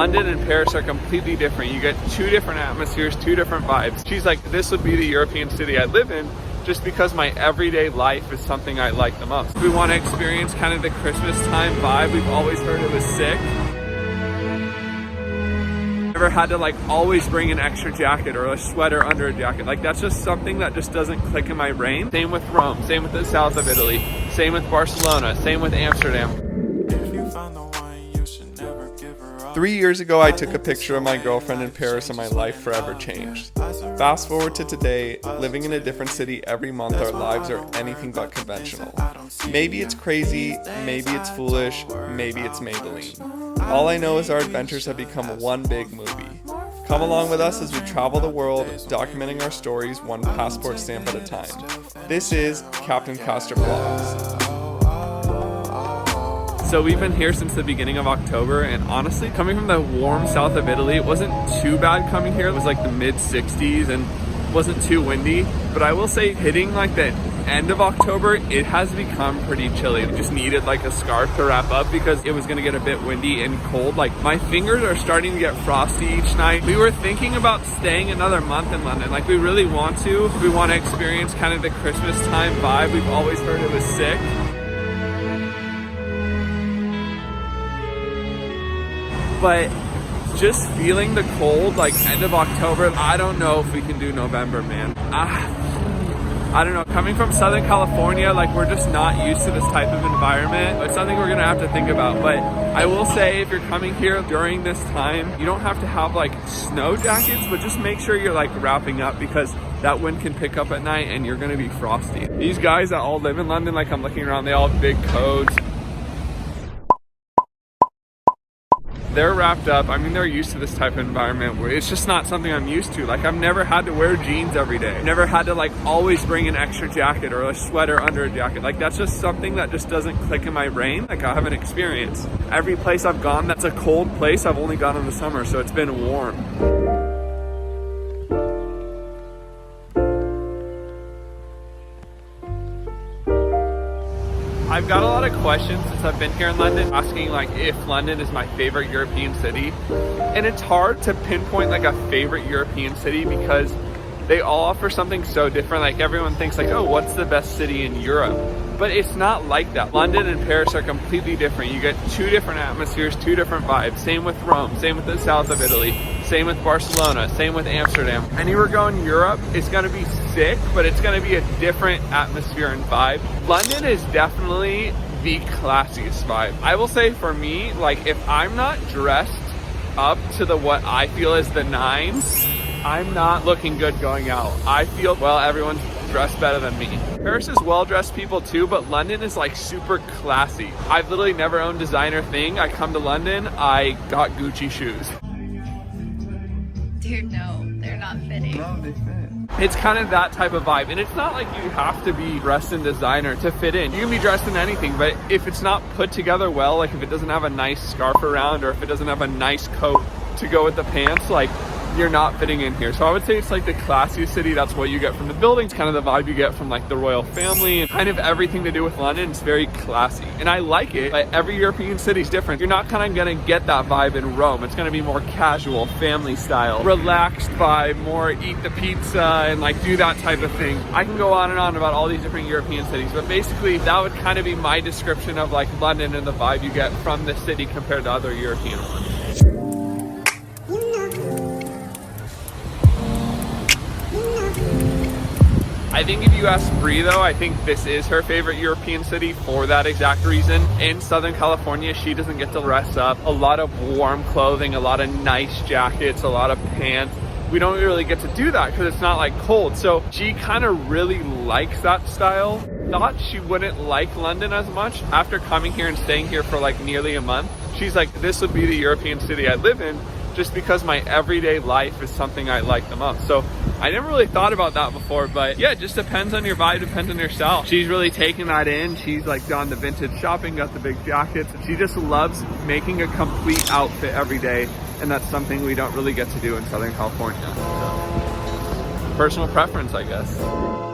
London and Paris are completely different. You get two different atmospheres, two different vibes. She's like, this would be the European city I live in just because my everyday life is something I like the most. We want to experience kind of the Christmas time vibe. We've always heard it was sick. Never had to like always bring an extra jacket or a sweater under a jacket. Like that's just something that just doesn't click in my brain. Same with Rome, same with the south of Italy, same with Barcelona, same with Amsterdam. 3 years ago, I took a picture of my girlfriend in Paris and my life forever changed. Fast forward to today, living in a different city every month, our lives are anything but conventional. Maybe it's crazy, maybe it's foolish, maybe it's Maybelline. All I know is our adventures have become one big movie. Come along with us as we travel the world, documenting our stories one passport stamp at a time. This is Captain Castor Vlogs. So we've been here since the beginning of October, and honestly, coming from the warm south of Italy, it wasn't too bad coming here. It was like the mid 60s and wasn't too windy. But I will say, hitting like the end of October, it has become pretty chilly. I just needed like a scarf to wrap up because it was gonna get a bit windy and cold. Like my fingers are starting to get frosty each night. We were thinking about staying another month in London. Like we really want to. We want to experience kind of the Christmas time vibe. We've always heard it was sick. But just feeling the cold, like end of October, I don't know if we can do November, man. I don't know, coming from Southern California, like we're just not used to this type of environment. It's something we're gonna have to think about. But I will say, if you're coming here during this time, you don't have to have like snow jackets, but just make sure you're like wrapping up because that wind can pick up at night and you're gonna be frosty. These guys that all live in London, like I'm looking around, they all have big coats. They're wrapped up. I mean, they're used to this type of environment where it's just not something I'm used to. Like I've never had to wear jeans every day. I've never had to like always bring an extra jacket or a sweater under a jacket. Like that's just something that just doesn't click in my brain. Like I haven't experienced. Every place I've gone that's a cold place, I've only gone in the summer, so it's been warm. I've got a lot of questions since I've been here in London, asking like if London is my favorite European city. And it's hard to pinpoint like a favorite European city because they all offer something so different. Like everyone thinks like, oh, what's the best city in Europe? But it's not like that. London and Paris are completely different. You get two different atmospheres, two different vibes. Same with Rome, same with the south of Italy, same with Barcelona, same with Amsterdam. Anywhere going Europe, it's gonna be sick, but it's gonna be a different atmosphere and vibe. London is definitely the classiest vibe. I will say for me, like if I'm not dressed up to the what I feel is the nines, I'm not looking good going out. I feel, well, everyone's dressed better than me. Paris is well-dressed people too, but London is like super classy. I've literally never owned a designer thing. I come to London, I got Gucci shoes. Dude, no, they're not fitting. No, they fit. It's kind of that type of vibe. And it's not like you have to be dressed in designer to fit in. You can be dressed in anything, but if it's not put together well, like if it doesn't have a nice scarf around or if it doesn't have a nice coat to go with the pants, like you're not fitting in here. So I would say it's like the classiest city. That's what you get from the buildings, kind of the vibe you get from like the royal family and kind of everything to do with London. It's very classy and I like it, but every European city is different. You're not kind of gonna get that vibe in Rome. It's gonna be more casual, family style, relaxed vibe, more eat the pizza and like do that type of thing. I can go on and on about all these different European cities, but basically that would kind of be my description of like London and the vibe you get from the city compared to other European ones. I think if you ask Brie though, I think this is her favorite European city for that exact reason. In Southern California, she doesn't get to dress up. A lot of warm clothing, a lot of nice jackets, a lot of pants. We don't really get to do that because it's not like cold. So she kind of really likes that style. Thought she wouldn't like London as much. After coming here and staying here for like nearly a month, she's like, this would be the European city I live in just because my everyday life is something I like the most. So I never really thought about that before, but yeah, it just depends on your vibe, depends on your style. She's really taking that in. She's like done the vintage shopping, got the big jackets. She just loves making a complete outfit every day. And that's something we don't really get to do in Southern California. So, personal preference, I guess.